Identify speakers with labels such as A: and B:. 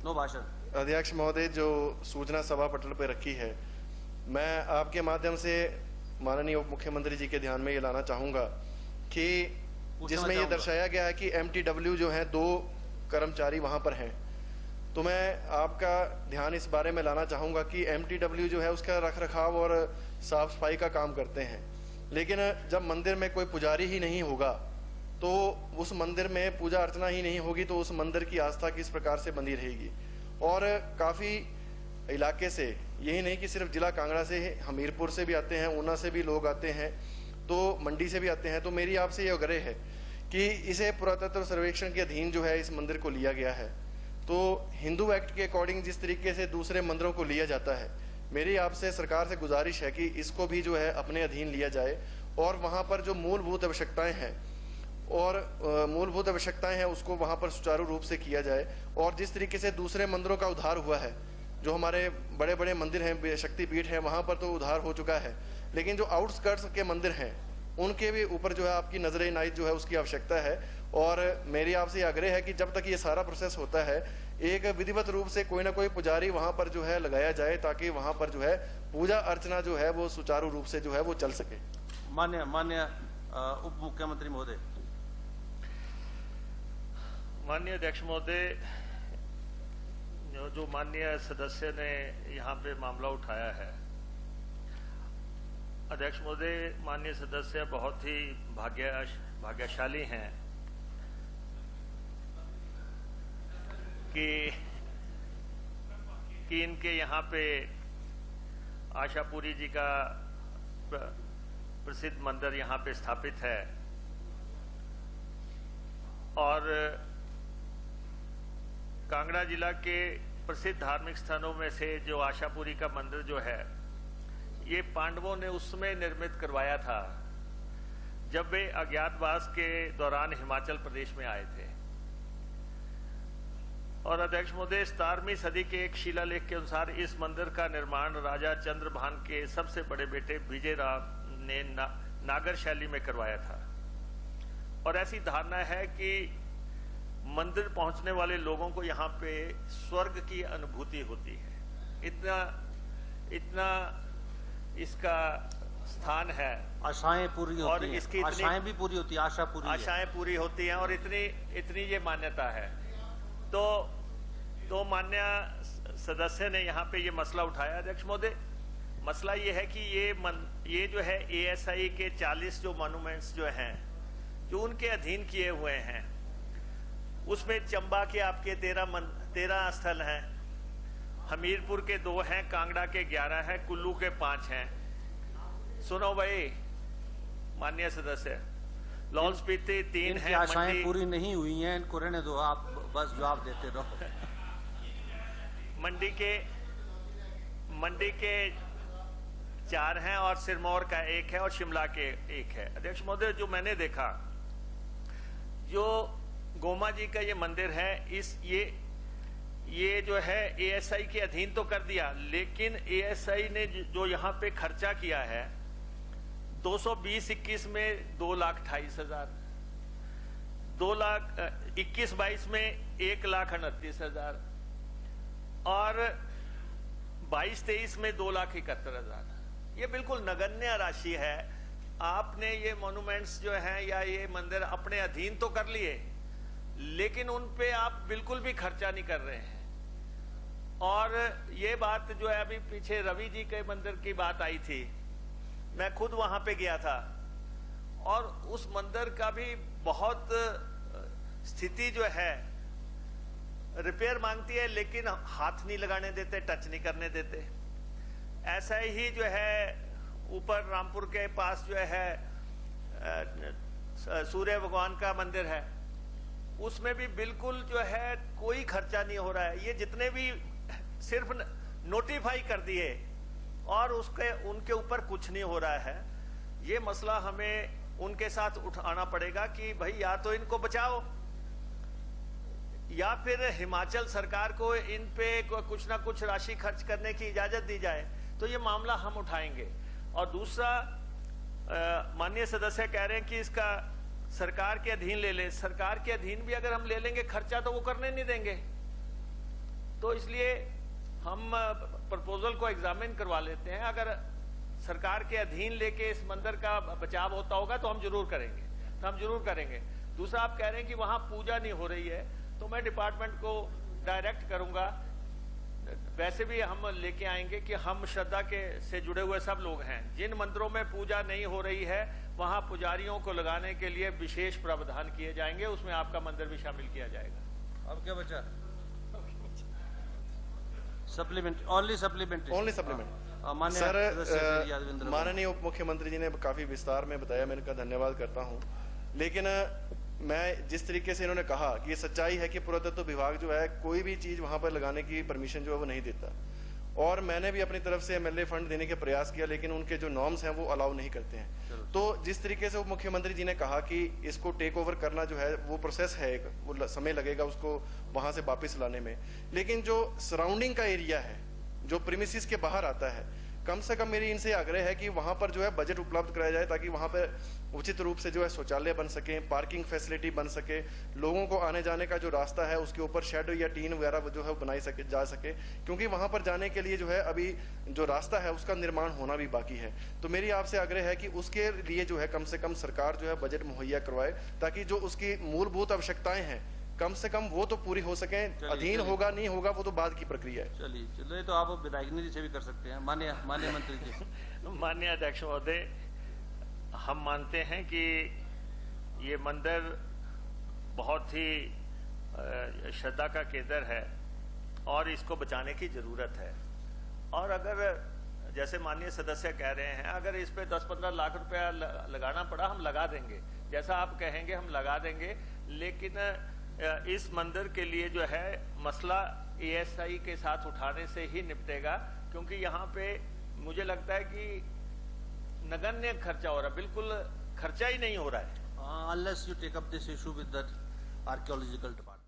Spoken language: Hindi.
A: नो भाषण।
B: अध्यक्ष महोदय, जो सूचना सभा पटल पर रखी है, मैं आपके माध्यम से माननीय उप मुख्यमंत्री जी के ध्यान में ये लाना चाहूंगा कि जिसमें ये दर्शाया गया है कि MTW जो है 2 कर्मचारी वहां पर हैं, तो मैं आपका ध्यान इस बारे में लाना चाहूंगा कि MTW जो है उसका रख रखाव और साफ सफाई का काम करते हैं, लेकिन जब मंदिर में कोई पुजारी ही नहीं होगा तो उस मंदिर में पूजा अर्चना ही नहीं होगी, तो उस मंदिर की आस्था किस प्रकार से बनी रहेगी। और काफी इलाके से, यही नहीं कि सिर्फ जिला कांगड़ा से, हमीरपुर से भी आते हैं, ऊना से भी लोग आते हैं, तो मंडी से भी आते हैं। तो मेरी आपसे ये आग्रह है कि इसे पुरातत्व सर्वेक्षण के अधीन जो है इस मंदिर को लिया गया है, तो हिंदू एक्ट के अकॉर्डिंग जिस तरीके से दूसरे मंदिरों को लिया जाता है, मेरी आपसे सरकार से गुजारिश है कि इसको भी जो है अपने अधीन लिया जाए और वहां पर जो मूलभूत आवश्यकताएं हैं उसको वहां पर सुचारू रूप से किया जाए। और जिस तरीके से दूसरे मंदिरों का उद्धार हुआ है, जो हमारे बड़े बड़े मंदिर हैं, शक्तिपीठ हैं, वहां पर तो उद्धार हो चुका है, लेकिन जो आउटस्कर्ट्स के मंदिर हैं उनके भी ऊपर जो है आपकी नजर इनायत जो है उसकी आवश्यकता है। और मेरी आपसे आग्रह है कि जब तक ये सारा प्रोसेस होता है, एक विधिवत रूप से कोई ना कोई पुजारी वहां पर जो है लगाया जाए, ताकि वहां पर जो है पूजा अर्चना जो है वो सुचारू रूप से जो है वो चल सके।
A: मान्य उप मुख्यमंत्री महोदय।
C: माननीय अध्यक्ष महोदय, जो माननीय सदस्य ने यहाँ पे मामला उठाया है, अध्यक्ष महोदय, माननीय सदस्य बहुत ही भाग्यशाली हैं कि इनके यहाँ पे आशापुरी जी का प्रसिद्ध मंदिर यहाँ पे स्थापित है। और कांगड़ा जिला के प्रसिद्ध धार्मिक स्थानों में से जो आशापुरी का मंदिर जो है, ये पांडवों ने उस समय निर्मित करवाया था जब वे अज्ञातवास के दौरान हिमाचल प्रदेश में आए थे। और अध्यक्ष महोदय, 17वीं सदी के एक शिलालेख के अनुसार इस मंदिर का निर्माण राजा चंद्रभान के सबसे बड़े बेटे विजय राव ने नागर शैली में करवाया था। और ऐसी धारणा है कि मंदिर पहुंचने वाले लोगों को यहाँ पे स्वर्ग की अनुभूति होती है। इतना इसका स्थान है।
A: आशाएं पूरी होती हैं,
C: और इसकी
A: आशाएं भी पूरी होती है, आशाएं
C: पूरी होती हैं और इतनी ये मान्यता है। तो मान्य सदस्य ने यहाँ पे ये मसला उठाया। अध्यक्ष महोदय, मसला ये है कि ये जो है ASI के 40 जो मॉन्यूमेंट्स जो हैं, जो उनके अधीन किए हुए हैं, उसमें चंबा के आपके 13 स्थल हैं, हमीरपुर के 2 हैं, कांगड़ा के 11 हैं, कुल्लू के 5 हैं। सुनो भाई माननीय सदस्य, लाहौल स्पीति 3 हैं।
A: आशाएं पूरी नहीं हुई हैं, इनको रहने दो, आप बस जवाब देते रहो।
C: मंडी के 4 हैं और सिरमौर का 1 है और शिमला के 1 है। अध्यक्ष महोदय, जो मैंने देखा, जो गोमा जी का ये मंदिर है, ये जो है ASI के अधीन तो कर दिया, लेकिन ASI ने जो यहाँ पे खर्चा किया है 220-21 में 2,28,000, 21-22 में 1,29,000 और 22-23 में 2,71,000। ये बिल्कुल नगण्य राशि है। आपने ये मॉन्यूमेंट्स जो हैं या ये मंदिर अपने अधीन तो कर लिए, लेकिन उन पे आप बिल्कुल भी खर्चा नहीं कर रहे हैं। और ये बात जो है, अभी पीछे रवि जी के मंदिर की बात आई थी, मैं खुद वहां पे गया था और उस मंदिर का भी बहुत स्थिति जो है रिपेयर मांगती है, लेकिन हाथ नहीं लगाने देते, टच नहीं करने देते। ऐसा ही जो है ऊपर रामपुर के पास जो है सूर्य भगवान का मंदिर है, उसमें भी बिल्कुल जो है कोई खर्चा नहीं हो रहा है। ये जितने भी सिर्फ नोटिफाई कर दिए और उनके ऊपर कुछ नहीं हो रहा है। ये मसला हमें उनके साथ उठाना पड़ेगा कि भाई या तो इनको बचाओ या फिर हिमाचल सरकार को इन पे कुछ ना कुछ राशि खर्च करने की इजाजत दी जाए, तो ये मामला हम उठाएंगे। और दूसरा, माननीय सदस्य कह रहे हैं कि इसका सरकार के अधीन ले ले। सरकार के अधीन भी अगर हम ले लेंगे खर्चा तो वो करने नहीं देंगे। तो इसलिए हम प्रपोजल को एग्जामिन करवा लेते हैं। अगर सरकार के अधीन लेके इस मंदिर का बचाव होता होगा तो हम जरूर करेंगे, दूसरा आप कह रहे हैं कि वहां पूजा नहीं हो रही है, तो मैं डिपार्टमेंट को डायरेक्ट करूंगा। वैसे भी हम लेके आएंगे कि हम श्रद्धा के से जुड़े हुए सब लोग हैं, जिन मंदिरों में पूजा नहीं हो रही है वहां पुजारियों को लगाने के लिए विशेष प्रावधान किए जाएंगे, उसमें आपका मंदिर भी शामिल किया जाएगा।
A: अब क्या बचा? Supplement, only supplement. माननीय सदस्य श्री यादवेंद्र
B: माननीय उप मुख्यमंत्री जी ने काफी विस्तार में बताया, मैं इनका धन्यवाद करता हूं। लेकिन मैं जिस तरीके से इन्होंने कहा कि ये सच्चाई है कि पुरातत्व विभाग जो है कोई भी चीज वहां पर लगाने की परमिशन जो है वो नहीं देता, और मैंने भी अपनी तरफ से एमएलए फंड देने के प्रयास किया, लेकिन उनके जो नॉर्म्स हैं वो अलाउ नहीं करते हैं। तो जिस तरीके से उप मुख्यमंत्री जी ने कहा कि इसको टेक ओवर करना जो है वो प्रोसेस है, वो समय लगेगा उसको वहां से वापस लाने में, लेकिन जो सराउंडिंग का एरिया है जो प्रीमिसेस के बाहर आता है, कम से कम मेरी इनसे आग्रह है कि वहां पर जो है बजट उपलब्ध कराया जाए, ताकि वहां पर उचित रूप से जो है शौचालय बन सके, पार्किंग फैसिलिटी बन सके, लोगों को आने जाने का जो रास्ता है उसके ऊपर शेड या टीन वगैरह जो है बनाई जा सके, क्योंकि वहां पर जाने के लिए जो है अभी जो रास्ता है उसका निर्माण होना भी बाकी है। तो मेरी आपसे आग्रह है कि उसके लिए जो है कम से कम सरकार जो है बजट मुहैया करवाए, ताकि जो उसकी मूलभूत आवश्यकताएं हैं कम से कम वो तो पूरी हो सके। अधीन होगा नहीं होगा वो तो बाद की प्रक्रिया है।
A: चलिए तो आप विधायक निधि से भी कर सकते हैं। माननीय मंत्री जी।
C: माननीय अध्यक्ष महोदय, हम मानते हैं कि ये मंदिर बहुत ही श्रद्धा का केंद्र है और इसको बचाने की जरूरत है, और अगर जैसे माननीय सदस्य कह रहे हैं अगर इस पे 10-15 लाख रुपया लगाना पड़ा हम लगा देंगे, जैसा आप कहेंगे हम लगा देंगे, लेकिन इस मंदिर के लिए जो है मसला एएसआई के साथ उठाने से ही निपटेगा, क्योंकि यहाँ पे मुझे लगता है कि नगण्य खर्चा हो रहा है, बिल्कुल खर्चा ही नहीं हो रहा है।
A: Unless you take up this issue with the archaeological department.